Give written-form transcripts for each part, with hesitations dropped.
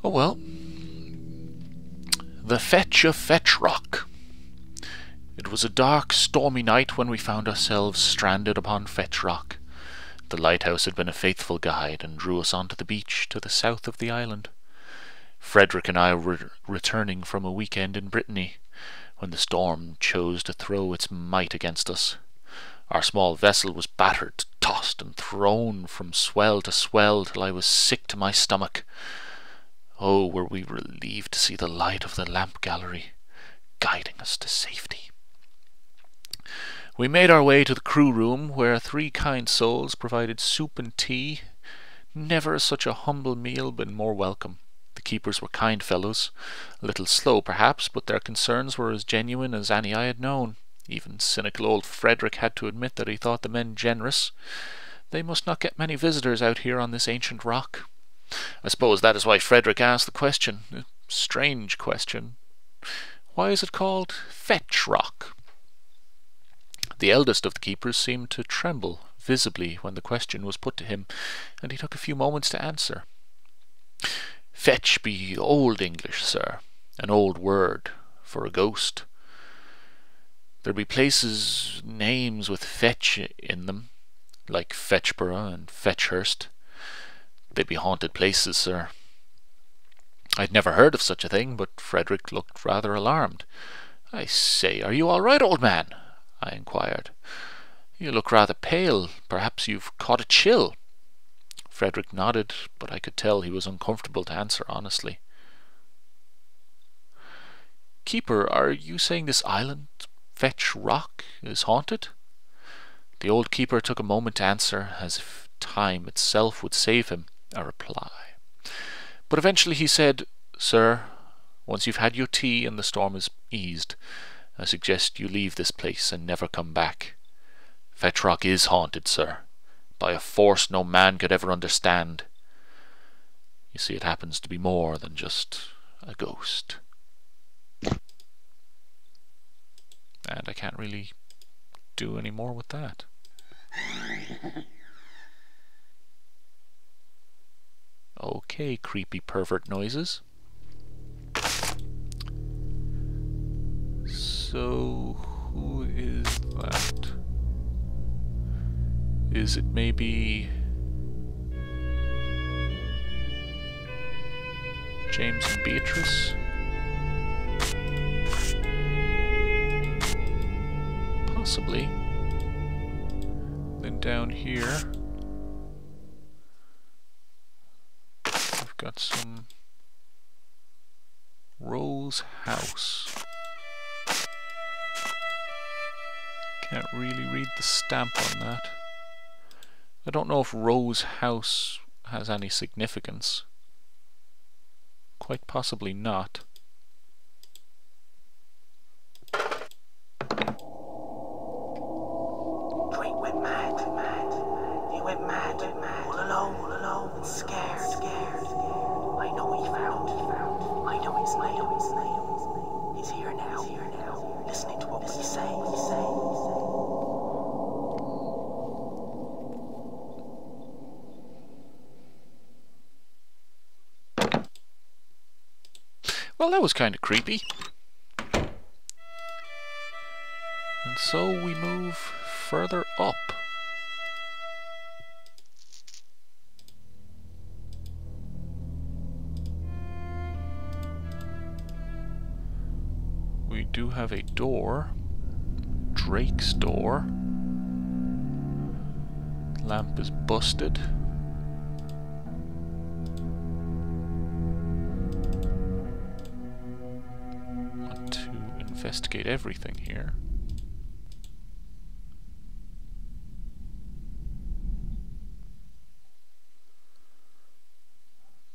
Oh well. The Fetch of Fetch Rock. It was a dark, stormy night when we found ourselves stranded upon Fetch Rock. The lighthouse had been a faithful guide and drew us onto the beach to the south of the island. Frederick and I were returning from a weekend in Brittany when the storm chose to throw its might against us. Our small vessel was battered, tossed, and thrown from swell to swell till I was sick to my stomach. Oh, were we relieved to see the light of the lamp gallery guiding us to safety. We made our way to the crew room, where 3 kind souls provided soup and tea. Never such a humble meal been more welcome. The keepers were kind fellows, a little slow perhaps, but their concerns were as genuine as any I had known. Even cynical old Frederick had to admit that he thought the men generous. They must not get many visitors out here on this ancient rock. I suppose that is why Frederick asked the question. A strange question. Why is it called Fetch Rock? The eldest of the keepers seemed to tremble visibly when the question was put to him, and he took a few moments to answer. Fetch be Old English, sir, an old word for a ghost. There be places, names with fetch in them, like Fetchborough and Fetchhurst. They be haunted places, sir. I'd never heard of such a thing, but Frederick looked rather alarmed. I say, are you all right, old man? I inquired. You look rather pale. Perhaps you've caught a chill. Frederick nodded, but I could tell he was uncomfortable to answer honestly. Keeper, are you saying this island, Fetch Rock, is haunted? The old keeper took a moment to answer, as if time itself would save him a reply. But eventually he said, Sir, once you've had your tea and the storm is eased, I suggest you leave this place and never come back. Fetch Rock is haunted, sir, by a force no man could ever understand. You see, it happens to be more than just a ghost. And I can't really do any more with that. Okay, creepy pervert noises. So, who is that? Is it maybe James and Beatrice? Possibly. Then down here we've got some Rose House. Can't really read the stamp on that. I don't know if Rose House has any significance. Quite possibly not. Drake went mad. He went mad. All alone, scared. I know what he found. I know his name. He's here now, listening to what we say. Well, that was kind of creepy. And so we move further up. We do have a door. Drake's door. Lamp is busted. Want to investigate everything here.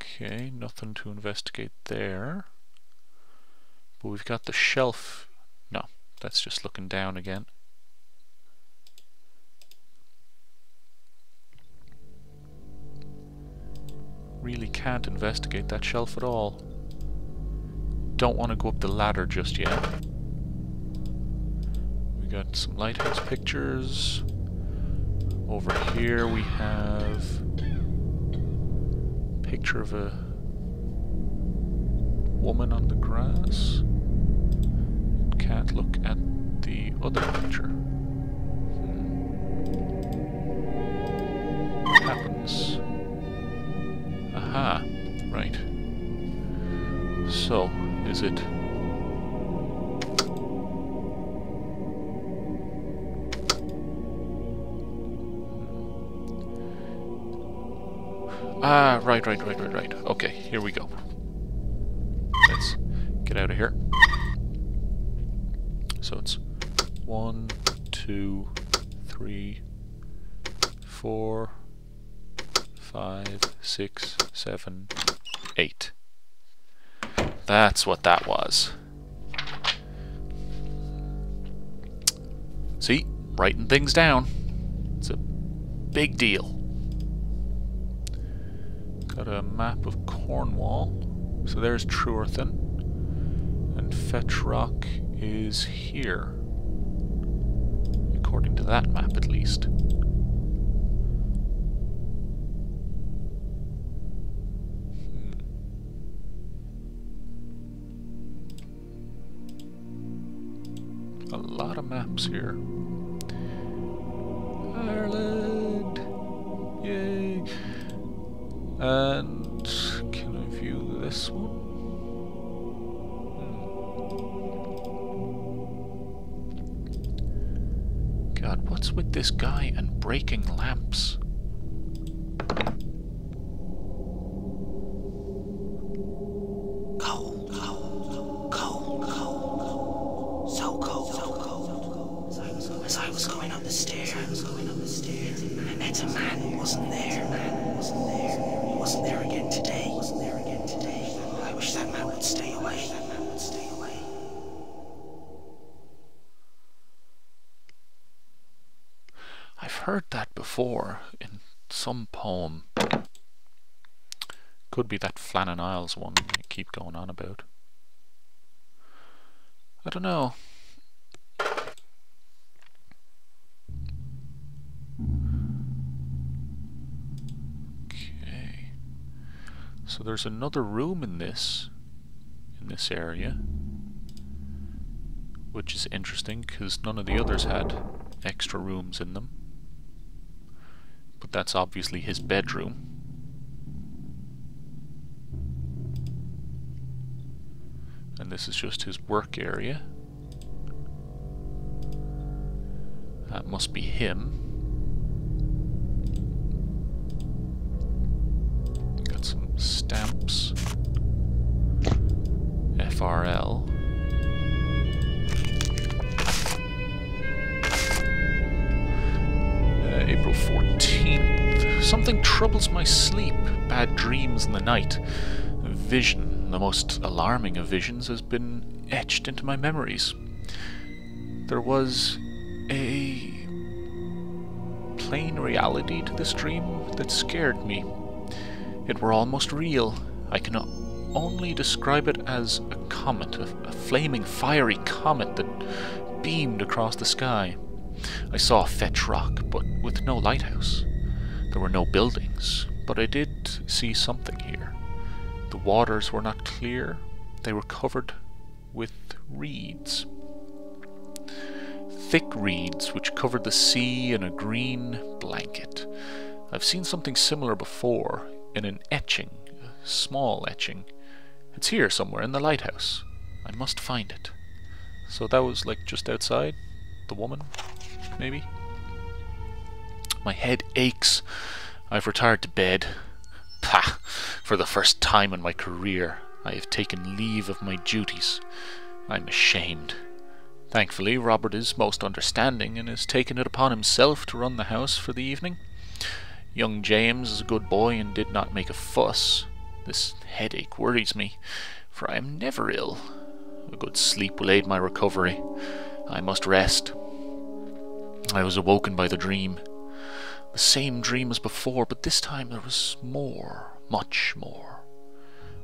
Okay, nothing to investigate there. But we've got the shelf. No, that's just looking down again. Really can't investigate that shelf at all. Don't want to go up the ladder just yet. We got some lighthouse pictures. Over here we have a picture of a woman on the grass. Can't look at the other picture. What happens? Aha, right. So, is it... Ah, right. Okay, here we go. Let's get out of here. So it's 1, 2, 3, 4, 5, 6, 7, 8. That's what that was. See? Writing things down. It's a big deal. Got a map of Cornwall. So there's Truerton. And Fetch Rock is here. According to that map, at least. A lot of maps here. Ireland! Yay! And can I view this one? God, what's with this guy and breaking lamps? Cold. So cold. As I was going up the stairs, I met a man who wasn't there. He wasn't there again today. I wish that man would stay away. I've heard that before in some poem. Could be that Flannan Isles one I keep going on about. I don't know. Okay. So there's another room in this area, which is interesting because none of the others had extra rooms in them. But that's obviously his bedroom. And this is just his work area. That must be him. Got some stamps. FRL. April 14th. Something troubles my sleep. Bad dreams in the night. A vision, the most alarming of visions, has been etched into my memories. There was a plain reality to this dream that scared me. It were almost real. I can only describe it as a comet, a flaming, fiery comet that beamed across the sky. I saw Fetch Rock, but with no lighthouse. There were no buildings, but I did see something here. The waters were not clear. They were covered with reeds. Thick reeds which covered the sea in a green blanket. I've seen something similar before in an etching, a small etching. It's here somewhere in the lighthouse. I must find it. So that was like just outside? The woman? Maybe? My head aches. I've retired to bed. Pah! For the first time in my career, I have taken leave of my duties. I'm ashamed. Thankfully, Robert is most understanding and has taken it upon himself to run the house for the evening. Young James is a good boy and did not make a fuss. This headache worries me, for I am never ill. A good sleep will aid my recovery. I must rest. I was awoken by the dream. The same dream as before, but this time there was more, much more.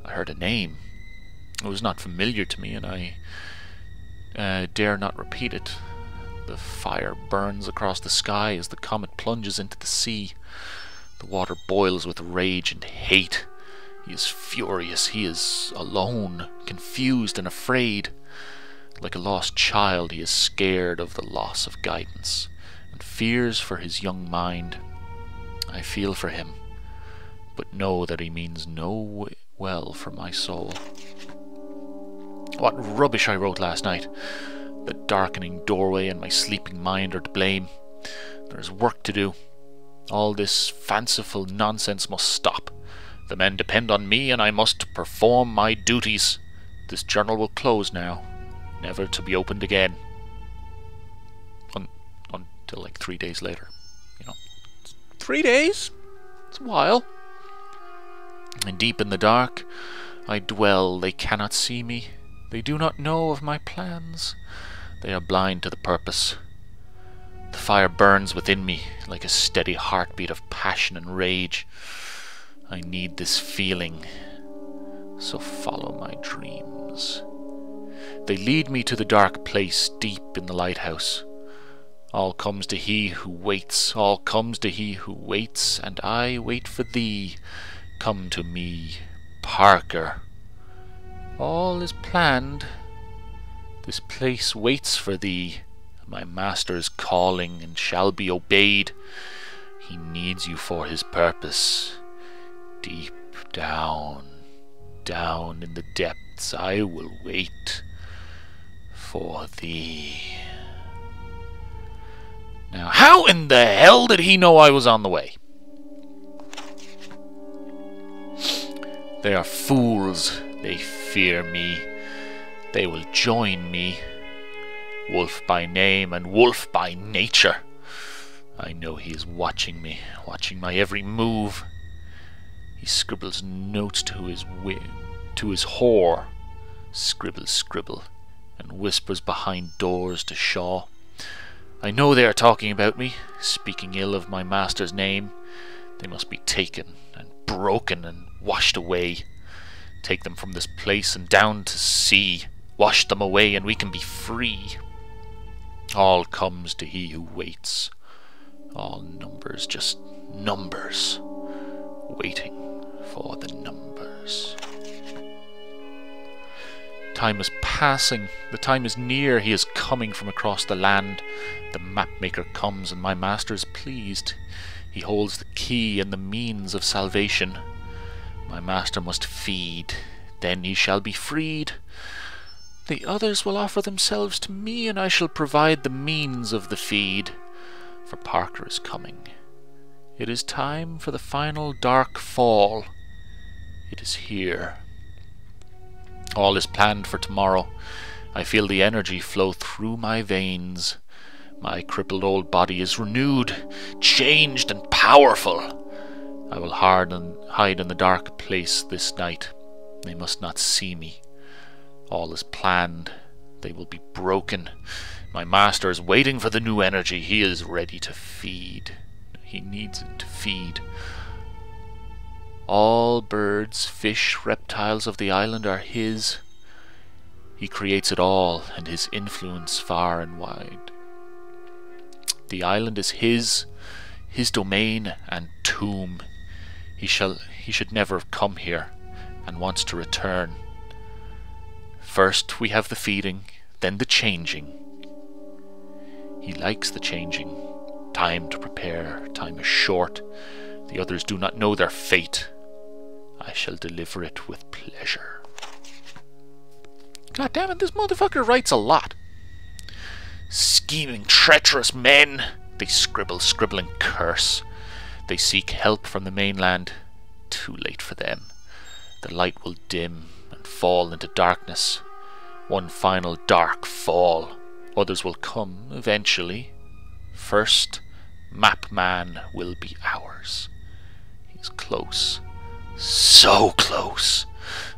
I heard a name. It was not familiar to me, and I dare not repeat it. The fire burns across the sky as the comet plunges into the sea. The water boils with rage and hate. He is furious. He is alone, confused and afraid. Like a lost child, he is scared of the loss of guidance and fears for his young mind. I feel for him, but know that he means no well for my soul. What rubbish I wrote last night. The darkening doorway and my sleeping mind are to blame. There is work to do. All this fanciful nonsense must stop. The men depend on me, and I must perform my duties. This journal will close now, never to be opened again. Until like 3 days later. 3 days? It's a while. And deep in the dark I dwell. They cannot see me. They do not know of my plans. They are blind to the purpose. The fire burns within me like a steady heartbeat of passion and rage. I need this feeling, so follow my dreams. They lead me to the dark place deep in the lighthouse. All comes to he who waits, all comes to he who waits, and I wait for thee. Come to me, Parker. All is planned. This place waits for thee. My master is calling and shall be obeyed. He needs you for his purpose. Deep down, down in the depths, I will wait for thee. Now, how in the hell did he know I was on the way? They are fools. They fear me. They will join me. Wolf by name and wolf by nature. I know he is watching me, watching my every move. He scribbles notes to his whore. Scribble, scribble, and whispers behind doors to Shaw. I know they are talking about me, speaking ill of my master's name. They must be taken and broken and washed away. Take them from this place and down to sea. Wash them away and we can be free. All comes to he who waits. All numbers, just numbers. Waiting for the numbers. Time is passing. The time is near. He is coming from across the land. The mapmaker comes and my master is pleased. He holds the key and the means of salvation. My master must feed. Then he shall be freed. The others will offer themselves to me, and I shall provide the means of the feed. For Parker is coming. It is time for the final dark fall. It is here. All is planned for tomorrow. I feel the energy flow through my veins. My crippled old body is renewed, changed and powerful. I will hide in the dark place this night. They must not see me. All is planned. They will be broken. My master is waiting for the new energy. He is ready to feed. He needs it to feed. All birds, fish, reptiles of the island are his. He creates it all, and his influence far and wide. The island is his domain and tomb. He should never have come here, and wants to return. First we have the feeding, then the changing. He likes the changing. Time to prepare, time is short. The others do not know their fate. I shall deliver it with pleasure. God damn it, this motherfucker writes a lot. Scheming, treacherous men. They scribble, and curse. They seek help from the mainland. Too late for them. The light will dim and fall into darkness. One final dark fall. Others will come eventually. First, Mapman will be ours. He's close. So close.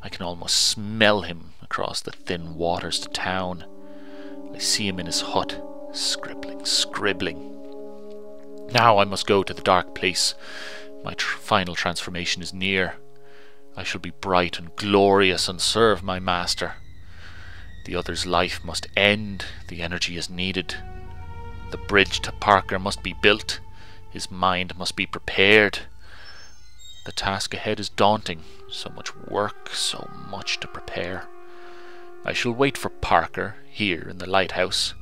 I can almost smell him across the thin waters to town. I see him in his hut, scribbling. Now I must go to the dark place. My final transformation is near. I shall be bright and glorious and serve my master. The other's life must end. The energy is needed. The bridge to Parker must be built. His mind must be prepared. The task ahead is daunting. So much work, so much to prepare. I shall wait for Parker here in the lighthouse.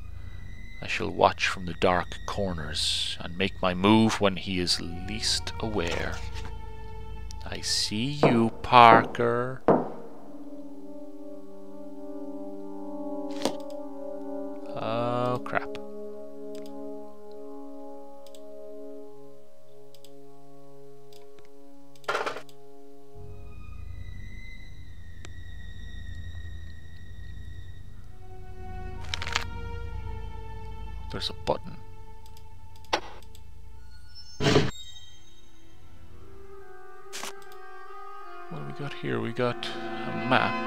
I shall watch from the dark corners and make my move when he is least aware. I see you, Parker. Oh, crap. There's a button. What do we got here? We got a map.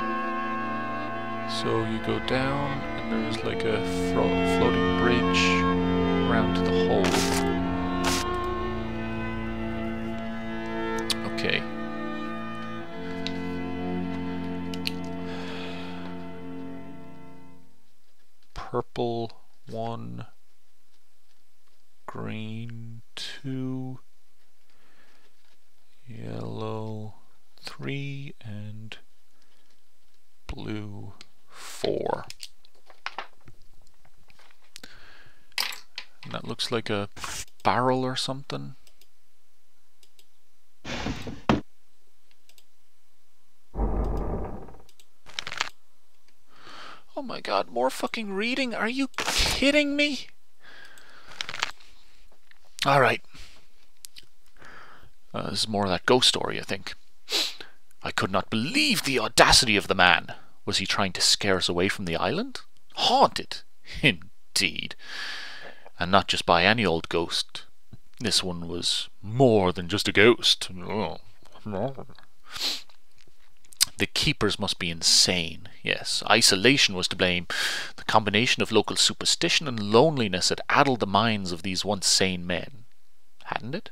So you go down and there's like a floating bridge around to the hole. Okay. Purple 1, green 2, yellow 3, and blue 4. And that looks like a barrel or something. Oh my god, more fucking reading? Are you kidding me? Alright. This is more of that ghost story, I think. I could not believe the audacity of the man. Was he trying to scare us away from the island? Haunted? Indeed. And not just by any old ghost. This one was more than just a ghost. The keepers must be insane. Yes, isolation was to blame. The combination of local superstition and loneliness had addled the minds of these once sane men. Hadn't it?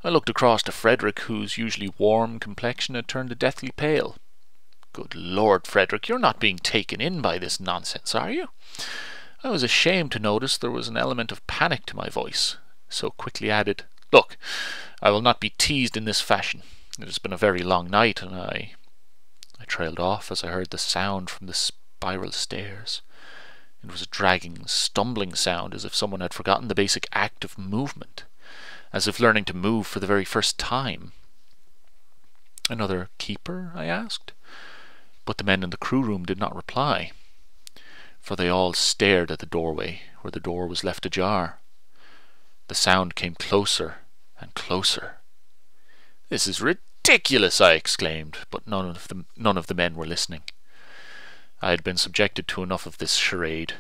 I looked across to Frederick, whose usually warm complexion had turned a deathly pale. Good Lord, Frederick, you're not being taken in by this nonsense, are you? I was ashamed to notice there was an element of panic to my voice, so quickly added, Look, I will not be teased in this fashion. It has been a very long night, and I trailed off as I heard the sound from the spiral stairs. It was a dragging, stumbling sound, as if someone had forgotten the basic act of movement, as if learning to move for the very first time. Another keeper? I asked. But the men in the crew room did not reply, for they all stared at the doorway, where the door was left ajar. The sound came closer and closer. This is ridiculous, I exclaimed, but none of the men were listening. I had been subjected to enough of this charade,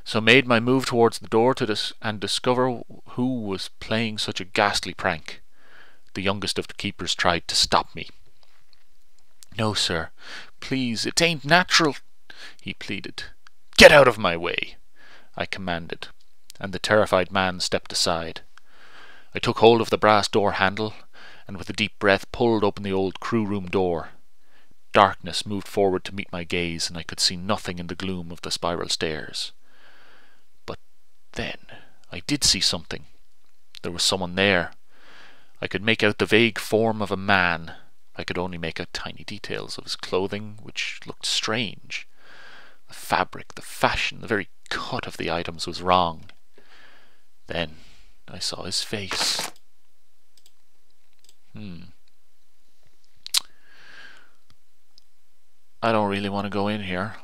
so made my move towards the door and discover who was playing such a ghastly prank. The youngest of the keepers tried to stop me. No, sir, please, it ain't natural, he pleaded. Get out of my way, I commanded, and the terrified man stepped aside. I took hold of the brass door handle, and with a deep breath pulled open the old crew room door. Darkness moved forward to meet my gaze, and I could see nothing in the gloom of the spiral stairs. But then I did see something. There was someone there. I could make out the vague form of a man. I could only make out tiny details of his clothing, which looked strange. The fabric, the fashion, the very cut of the items was wrong. Then I saw his face. I don't really want to go in here.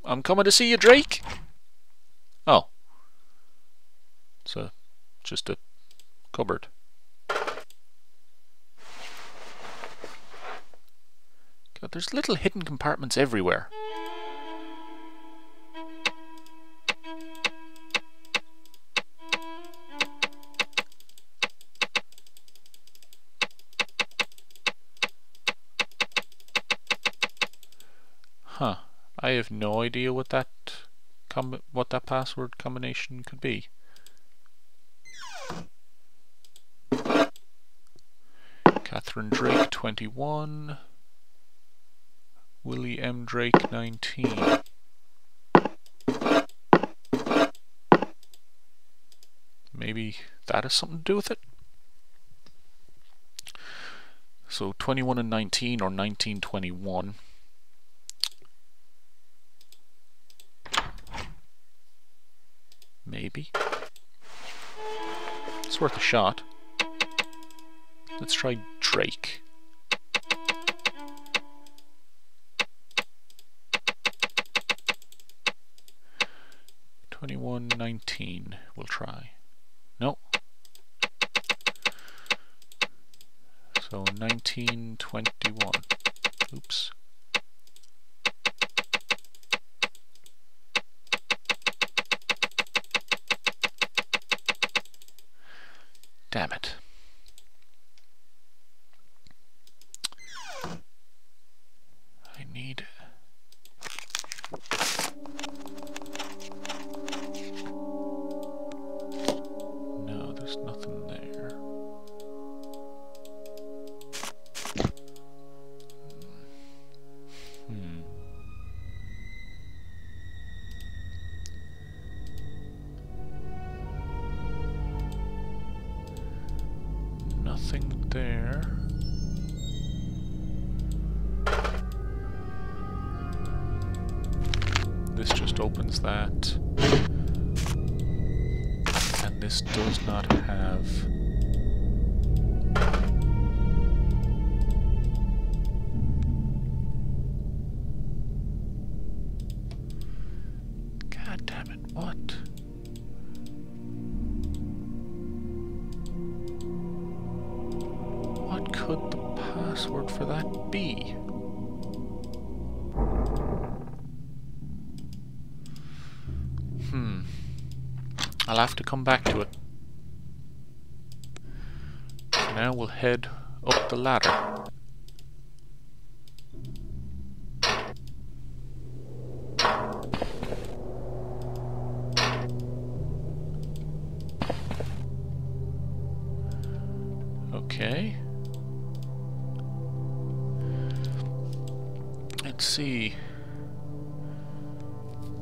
I'm coming to see you, Drake. Oh. It's just a cupboard. God, there's little hidden compartments everywhere. Huh. I have no idea what that password combination could be. Catherine Drake 21, Willie M. Drake 19. Maybe that has something to do with it. So 21 and 19, or 1921. Maybe. It's worth a shot. Let's try Drake. $21.19 we'll try. No. So 1921. Oops. Damn it. I need... No, there's nothing there. Nothing there. This just opens that. And this does not have... God damn it, what? What could the password for that be? I'll have to come back to it. Now we'll head up the ladder. Okay. Let's see.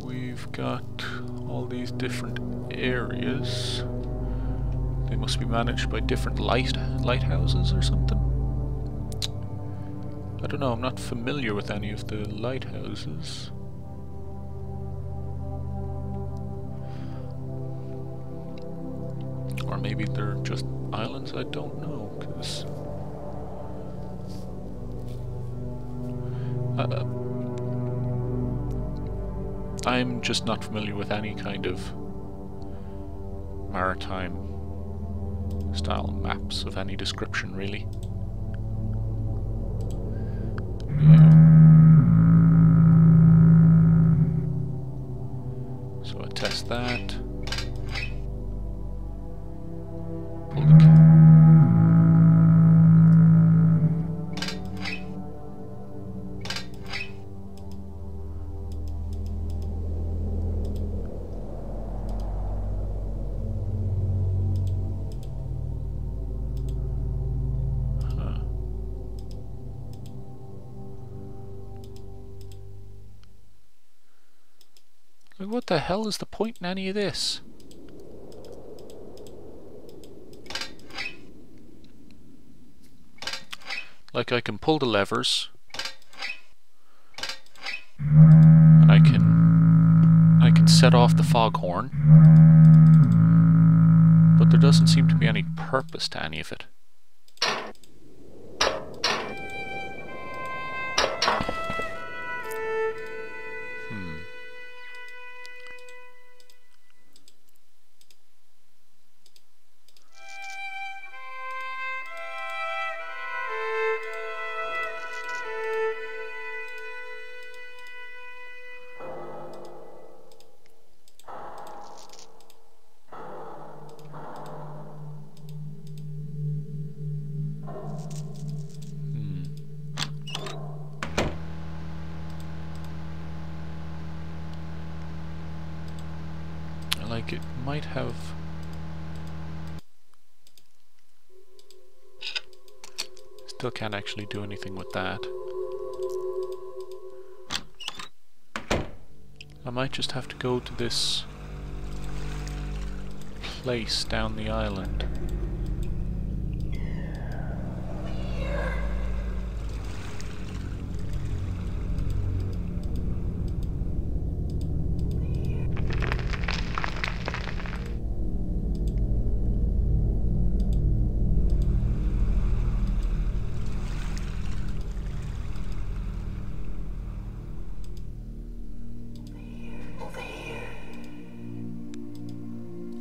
We've got all these different areas. They must be managed by different lighthouses or something. I don't know, I'm not familiar with any of the lighthouses. Or maybe they're just islands, I don't know, because... I'm just not familiar with any kind of maritime style maps of any description, really. Yeah. So I test that. Pull the What the hell is the point in any of this? Like, I can pull the levers, and I can set off the foghorn, but there doesn't seem to be any purpose to any of it. Like, it might have... Still can't actually do anything with that. I might just have to go to this place down the island.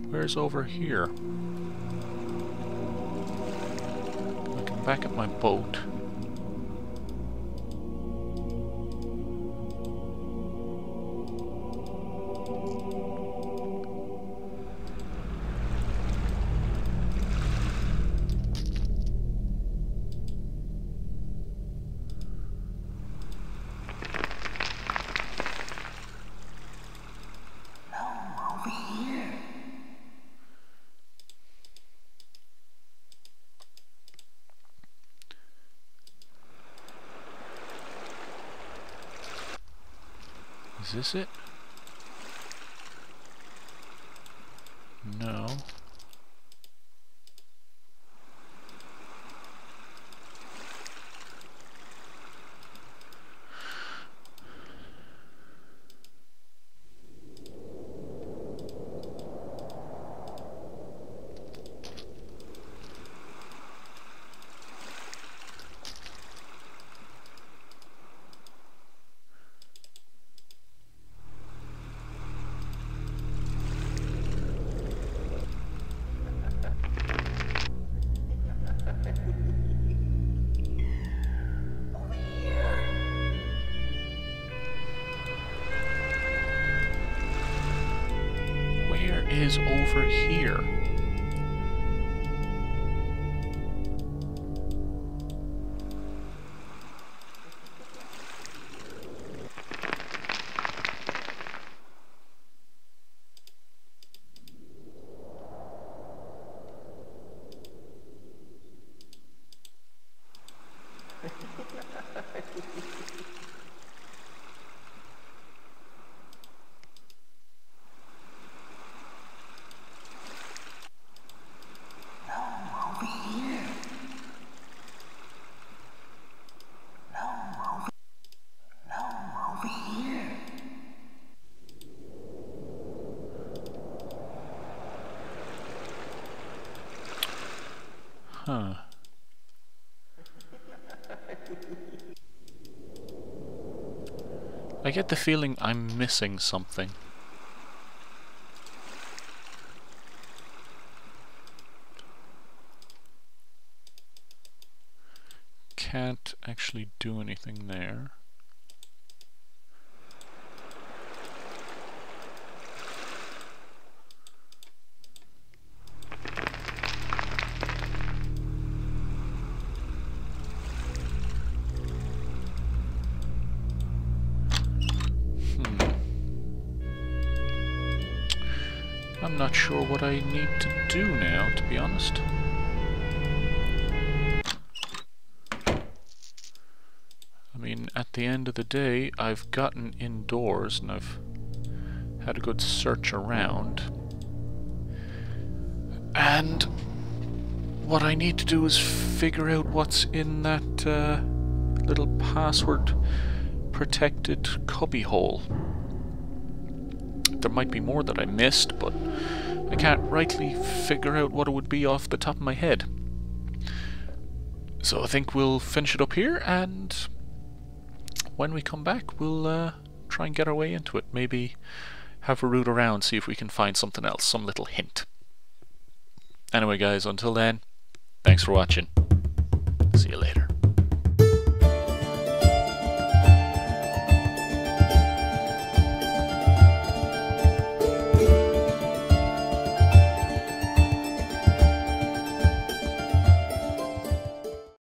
Where's over here? Looking back at my boat. Is this it? No. Is over here. Huh. I get the feeling I'm missing something. Can't actually do anything there. I'm not sure what I need to do now, to be honest. I mean, at the end of the day, I've gotten indoors and I've had a good search around. And what I need to do is figure out what's in that little password protected cubby hole. There might be more that I missed, but I can't rightly figure out what it would be off the top of my head. So I think we'll finish it up here, and when we come back we'll try and get our way into it. Maybe have a route around, see if we can find something else, some little hint. Anyway guys, until then, thanks for watching. See you later.